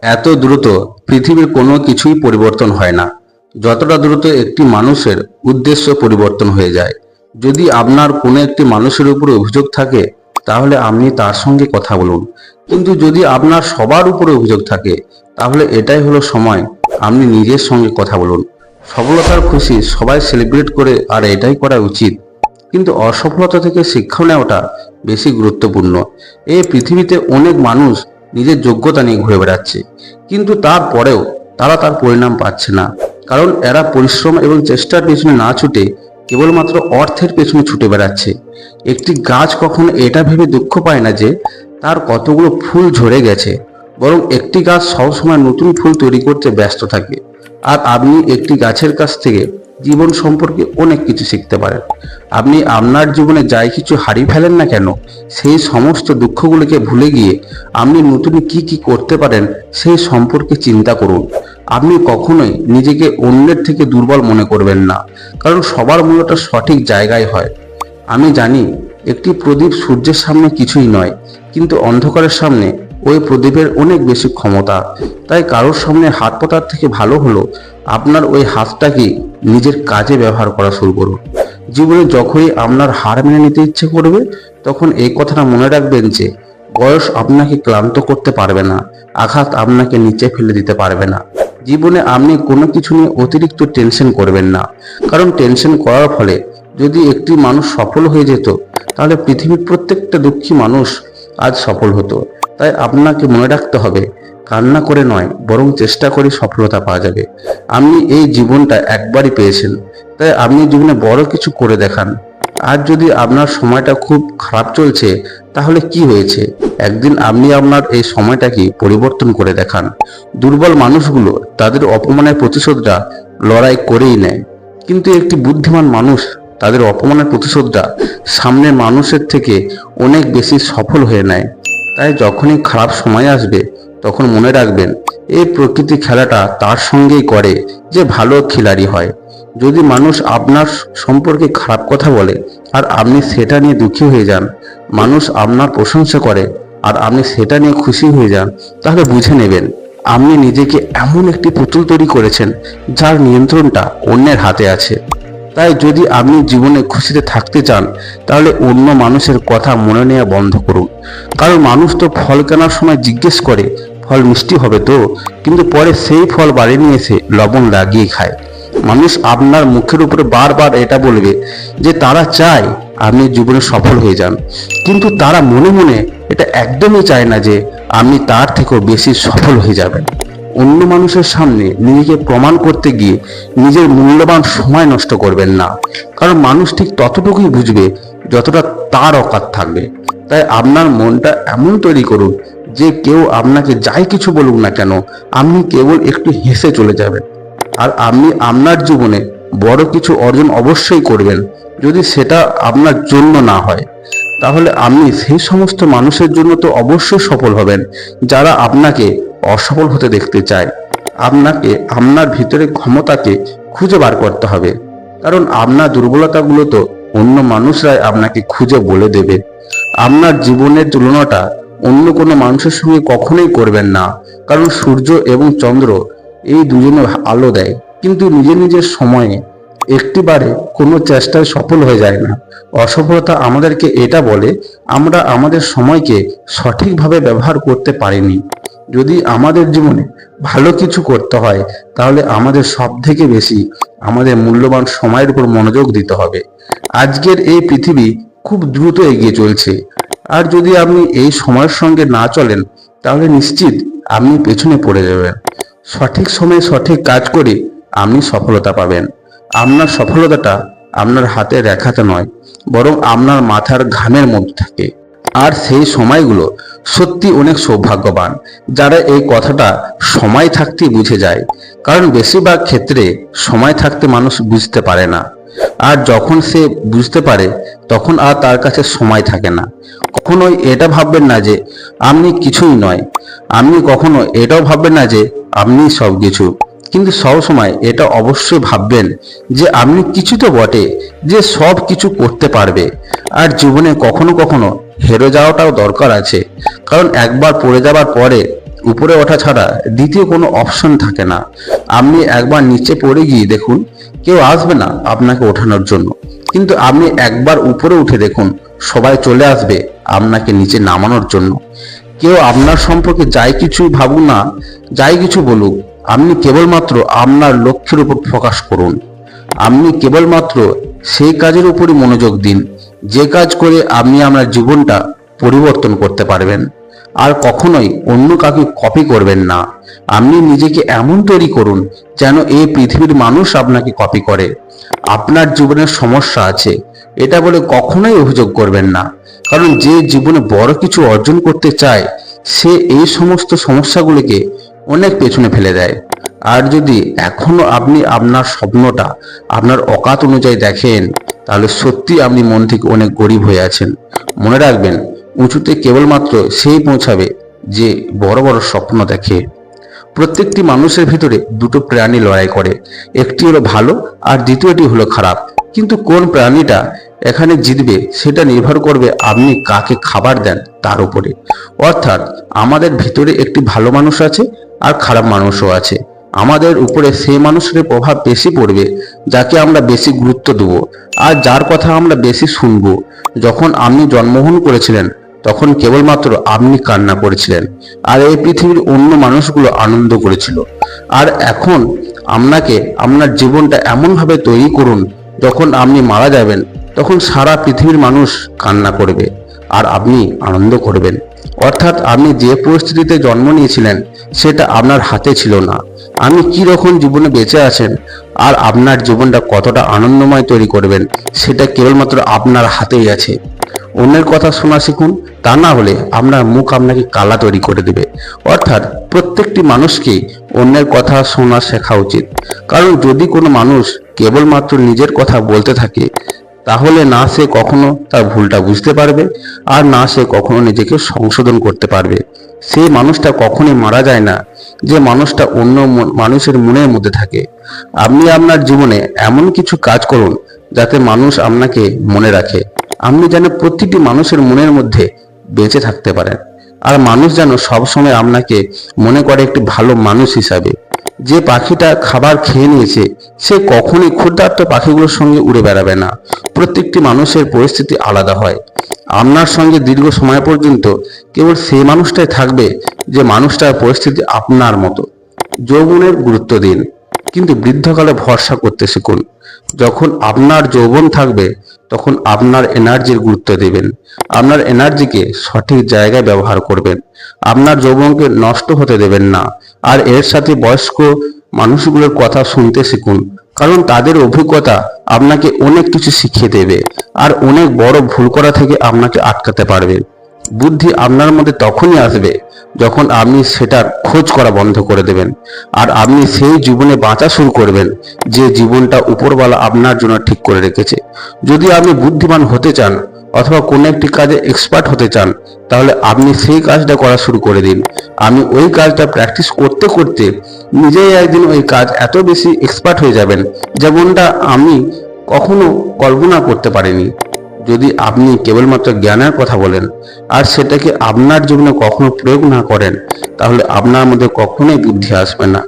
এত দ্রুত পৃথিবীর কোনো কিছুই পরিবর্তন হয় না, যতটা দ্রুত একটি মানুষের উদ্দেশ্য পরিবর্তন হয়ে যায়। যদি আপনার কোনো একটি মানুষের উপরে অভিযোগ থাকে, তাহলে আপনি তার সঙ্গে কথা বলুন। কিন্তু যদি আপনার সবার উপরে অভিযোগ থাকে, তাহলে এটাই হলো সময় আপনি নিজের সঙ্গে কথা বলুন। সফলতার খুশি সবাই সেলিব্রেট করে, আর এটাই করা উচিত। কিন্তু অসফলতা থেকে শিক্ষা নেওয়াটা বেশি গুরুত্বপূর্ণ। এই পৃথিবীতে অনেক মানুষ নিজের যোগ্যতা নিয়ে ঘুরে বেড়াচ্ছে, কিন্তু তারপরেও তারা তার পরিণাম পাচ্ছে না। কারণ এরা পরিশ্রম এবং চেষ্টার পেছনে না ছুটে কেবলমাত্র অর্থের পেছনে ছুটে বেড়াচ্ছে। একটি গাছ কখনো এটা ভেবে দুঃখ পায় না যে তার কতগুলো ফুল ঝরে গেছে, বরং একটি গাছ সবসময় নতুন ফুল তৈরি করতে ব্যস্ত থাকে। আর আপনি একটি গাছের কাছ থেকে জীবন সম্পর্কে অনেক কিছু শিখতে পারেন। আপনি আপনার জীবনে যাই কিছু হারিয়ে ফেলেন না কেন, সেই সমস্ত দুঃখগুলোকে ভুলে গিয়ে আপনি নতুন কি কি করতে পারেন সেই সম্পর্কে চিন্তা করুন। আপনি কখনোই নিজেকে অন্যের থেকে দুর্বল মনে করবেন না, কারণ সবার মূল্যটা সঠিক জায়গায় হয়। আমি জানি একটি প্রদীপ সূর্যের সামনে কিছুই নয়, কিন্তু অন্ধকারের সামনে ওই প্রদীপের অনেক বেশি ক্ষমতা। তাই কারোর সামনে হাত পাতার থেকে ভালো হলো আপনার ওই হাতটাকে নিজের কাজে ব্যবহার করা শুরু করুন। জীবনে যখনই আপনার হার মেনে নিতে ইচ্ছে করবে, তখন এই কথাটা মনে রাখবেন যে বয়স আপনাকে ক্লান্ত করতে পারবে না, আঘাত আপনাকে নিচে ফেলে দিতে পারবে না। জীবনে আপনি কোনো কিছু নিয়ে অতিরিক্ত টেনশন করবেন না, কারণ টেনশন করার ফলে যদি একটি মানুষ সফল হয়ে যেত, তাহলে পৃথিবীর প্রত্যেকটা দুঃখী মানুষ আজ সফল হতো। তাই আপনাকে মনে রাখতে হবে, কান্না করে নয় বরং চেষ্টা করে সফলতা পাওয়া যাবে। আপনি এই জীবনটা একবারই পেয়েছেন, তাই আপনি জীবনে বড় কিছু করে দেখান। আর যদি আপনার সময়টা খুব খারাপ চলছে, তাহলে কি হয়েছে, একদিন আপনি আপনার এই সময়টাকে পরিবর্তন করে দেখান। দুর্বল মানুষগুলো তাদের অপমানের প্রতিশোধটা লড়াই করেই নেয়, কিন্তু একটি বুদ্ধিমান মানুষ তাদের অপমানের প্রতিশোধটা সামনের মানুষের থেকে অনেক বেশি সফল হয়ে নেয়। তাই যখনই খারাপ সময় আসবে, তখন মনে রাখবেন এই প্রকৃতি খেলাটা তার সঙ্গেই করে যে ভালো খিলাড়ি হয়। যদি মানুষ আপনার সম্পর্কে খারাপ কথা বলে আর আপনি সেটা নিয়ে দুঃখী হয়ে যান, মানুষ আপনার প্রশংসা করে আর আপনি সেটা নিয়ে খুশি হয়ে যান, তাহলে বুঝে নেবেন আপনি নিজেকে এমন একটি পুতুল তৈরি করেছেন যার নিয়ন্ত্রণটা অন্যের হাতে আছে। তাই যদি আপনি জীবনে খুশিতে থাকতে চান, তাহলে অন্য মানুষের কথা মনে নেওয়া বন্ধ করুন। কারণ মানুষ তো ফল কেনার সময় জিজ্ঞেস করে ফল মিষ্টি হবে তো, কিন্তু পরে সেই ফল বাড়ি নিয়ে এসে লবণ লাগিয়ে খায়। মানুষ আপনার মুখের উপরে বারবার এটা বলবে যে তারা চায় আপনি জীবনে সফল হয়ে যান, কিন্তু তারা মনে মনে এটা একদমই চায় না যে আপনি তার থেকেও বেশি সফল হয়ে যাবেন। অন্য মানুষের সামনে নিজেকে প্রমাণ করতে গিয়ে নিজের মূল্যবান সময় নষ্ট করবেন না, কারণ মানুষ ঠিক ততটুকুই বুঝবে যতটা তার অকাত থাকবে। তাই আপনার মনটা এমন তৈরি করুন যে কেউ আপনাকে যাই কিছু বলুক না কেন, আপনি কেবল একটু হেসে চলে যাবেন। আর আপনি আপনার জীবনে বড় কিছু অর্জন অবশ্যই করবেন। যদি সেটা আপনার জন্য না হয়, তাহলে আপনি সেই সমস্ত মানুষের জন্য তো অবশ্যই সফল হবেন যারা আপনাকে অসফল হতে দেখতে চায়। আপনাকে আপনার ভিতরে ক্ষমতাকে খুঁজে বার করতে হবে, কারণ আপনার দুর্বলতাগুলো তো অন্য মানুষরাই আপনাকে খুঁজে বলে দেবে। আপনার জীবনের তুলনাটা অন্য কোনো মানুষের সঙ্গে কখনোই করবেন না, কারণ সূর্য এবং চন্দ্র এই দুজনে আলো দেয়, কিন্তু নিজের নিজের সময়ে একটিবারে কোনো চেষ্টায় সফল হয়ে যায় না। অসফলতা আমাদেরকে এটা বলে আমরা আমাদের সময়কে সঠিকভাবে ব্যবহার করতে পারিনি। যদি আমাদের জীবনে ভালো কিছু করতে হয়, তাহলে আমাদের সব থেকে বেশি আমাদের মূল্যবান সময়ের উপর মনোযোগ দিতে হবে। আজকের এই পৃথিবী খুব দ্রুত এগিয়ে চলছে, আর যদি আপনি এই সময়ের সঙ্গে না চলেন, তাহলে নিশ্চিত আপনি পেছনে পড়ে যাবেন। সঠিক সময়ে সঠিক কাজ করে আপনি সফলতা পাবেন। আপনার সফলতাটা আপনার হাতের রেখাতে নয়, বরং আপনার মাথার ঘামের মধ্যে থাকে। আর সেই সময়গুলো সত্যি অনেক সৌভাগ্যবান যারা এই কথাটা সময় থাকতেই বুঝে যায়। কারণ বেশিরভাগ ক্ষেত্রে সময় থাকতে মানুষ বুঝতে পারে না, আর যখন সে বুঝতে পারে তখন আর তার কাছে সময় থাকে না। কখনোই এটা ভাববেন না যে আপনি কিছুই নয়, আপনি কখনো এটাও ভাববেন না যে আপনি সব কিছু, কিন্তু সব সময় এটা অবশ্যই ভাববেন যে আপনি কিছু তো বটে, যে সব কিছু করতে পারবে। আর জীবনে কখনো কখনো হেরে যাওয়াটাও দরকার আছে, কারণ একবার পড়ে যাবার পরে উপরে ওঠা ছাড়া দ্বিতীয় কোনো অপশন থাকে না। আপনি একবার নিচে পড়ে গিয়ে দেখুন, কেউ আসবে না আপনাকে ওঠানোর জন্য, কিন্তু আপনি একবার উপরে উঠে দেখুন, সবাই চলে আসবে আপনাকে নিচে নামানোর জন্য। কেউ আপনার সম্পর্কে যাই কিছু ভাবুক না, যাই কিছু বলুক, আপনি কেবলমাত্র আপনার লক্ষ্যের উপর ফোকাস করুন। আপনি কেবলমাত্র সেই কাজের উপরই মনোযোগ দিন, যে কাজ করে আপনি আপনার জীবনটা পরিবর্তন করতে পারবেন। আর কখনোই অন্য কাউকে কপি করবেন না। আপনি নিজেকে এমন তৈরি করুন যেন এই পৃথিবীর মানুষ আপনাকে কপি করে। আপনার জীবনের সমস্যা আছে এটা বলে কখনোই অভিযোগ করবেন না, কারণ যে জীবনে বড় কিছু অর্জন করতে চায় সে এই সমস্ত সমস্যাগুলিকে অনেক পেছনে ফেলে দেয়। আর যদি এখনো আপনি আপনার স্বপ্নটা আপনার অকাত অনুযায়ী দেখেন, তাহলে সত্যি আপনি মন থেকে অনেক গরিব হয়ে আছেন। মনে রাখবেন, উঁচুতে কেবলমাত্র সেই পৌঁছাবে যে বড় বড় স্বপ্ন দেখে। প্রত্যেকটি মানুষের ভিতরে দুটো প্রাণী লড়াই করে, একটি হলো ভালো আর দ্বিতীয়টি হলো খারাপ। কিন্তু কোন প্রাণীটা এখানে জিতবে সেটা নির্ভর করবে আপনি কাকে খাবার দেন তার উপরে। অর্থাৎ আমাদের ভিতরে একটি ভালো মানুষ আছে আর খারাপ মানুষও আছে। আমাদের উপরে সেই মানুষের প্রভাব বেশি পড়বে যাকে আমরা বেশি গুরুত্ব দেব আর যার কথা আমরা বেশি শুনবো। যখন আপনি জন্মগ্রহণ করেছিলেন তখন কেবলমাত্র আপনি কান্না করেছিলেন আর এই পৃথিবীর অন্য মানুষগুলো আনন্দ করেছিল। আর এখন আপনাকে আপনার জীবনটা এমনভাবে তৈরি করুন, যখন আপনি মারা যাবেন তখন সারা পৃথিবীর মানুষ কান্না করবে আর আপনি আনন্দ করবেন। অর্থাৎ আপনি যে পরিস্থিতিতে জন্ম নিয়েছিলেন সেটা আপনার হাতে ছিল না। আপনি কি রকম জীবনে বেঁচে আছেন আর আপনার জীবনটা কতটা আনন্দময় তৈরি করবেন সেটা কেবলমাত্র আপনার হাতেই আছে। অন্যের কথা শোনা শিখুন, তা না হলে আপনার মুখ আপনাকে কালা তৈরি করে দেবে। অর্থাৎ প্রত্যেকটি মানুষকে অন্যের কথা শোনা শেখা উচিত, কারণ যদি কোনো মানুষ কেবলমাত্র নিজের কথা বলতে থাকে তাহলে না সে কখনো তার ভুলটা বুঝতে পারবে আর না সে কখনো নিজেকে সংশোধন করতে পারবে। সেই মানুষটা কখনোই মারা যায় না যে মানুষটা অন্য মানুষের মনের মধ্যে থাকে। আপনি আপনার জীবনে এমন কিছু কাজ করুন যাতে মানুষ আপনাকে মনে রাখে। আপনি যেন প্রতিটি মানুষের মনের মধ্যে বেঁচে থাকতে পারেন আর মানুষ যেন সবসময় আপনাকে মনে করে একটি ভালো মানুষ হিসাবে। যে পাখিটা খাবার খেয়ে নিয়েছে সে কখনোই ক্ষুধার্ত পাখিগুলোর সঙ্গে উড়ে বেড়াবে না। প্রত্যেকটি মানুষের পরিস্থিতি আলাদা হয়। আপনার সঙ্গে দীর্ঘ সময় পর্যন্ত কেবল সেই মানুষটাই থাকবে যে মানুষটার পরিস্থিতি আপনার মতো। যৌবনের গুরুত্ব দিন, কিন্তু বৃদ্ধকালে ভরসা করতে শিখুন। যখন আপনার যৌবন থাকবে তখন আপনার এনার্জির গুরুত্ব দেবেন, আপনার এনার্জিকে সঠিক জায়গায় ব্যবহার করবেন, আপনার যৌবনকে নষ্ট হতে দেবেন না। আর এর সাথে বয়স্ক মানুষগুলোর কথা শুনতে শিখুন, কারণ তাদের অভিজ্ঞতা আপনাকে অনেক কিছু শিখিয়ে দেবে আর অনেক বড় ভুল করা থেকে আপনাকে আটকাতে পারবে। বুদ্ধি আপনার মধ্যে তখনই আসবে যখন আপনি সেটার খোঁজ করা বন্ধ করে দেবেন আর আপনি সেই জীবনে বাঁচা শুরু করবেন যে জীবনটা উপরওয়ালা আপনার জন্য ঠিক করে রেখেছে। যদি আপনি বুদ্ধিমান হতে চান অথবা কোনো একটি কাজে এক্সপার্ট হতে চান তাহলে আপনি সেই কাজটা করা শুরু করে দিন। আমি ওই কাজটা প্র্যাকটিস করতে করতে নিজেই একদিন ওই কাজ এত বেশি এক্সপার্ট হয়ে যাবেন যেমনটা আমি কখনো কল্পনা করতে পারিনি। যদি আপনি কেবলমাত্র জ্ঞানের কথা বলেন আর সেটাকে আপনার জীবনে কখনো প্রয়োগ না করেন তাহলে আপনার মধ্যে কখনোই বুদ্ধি আসবে না।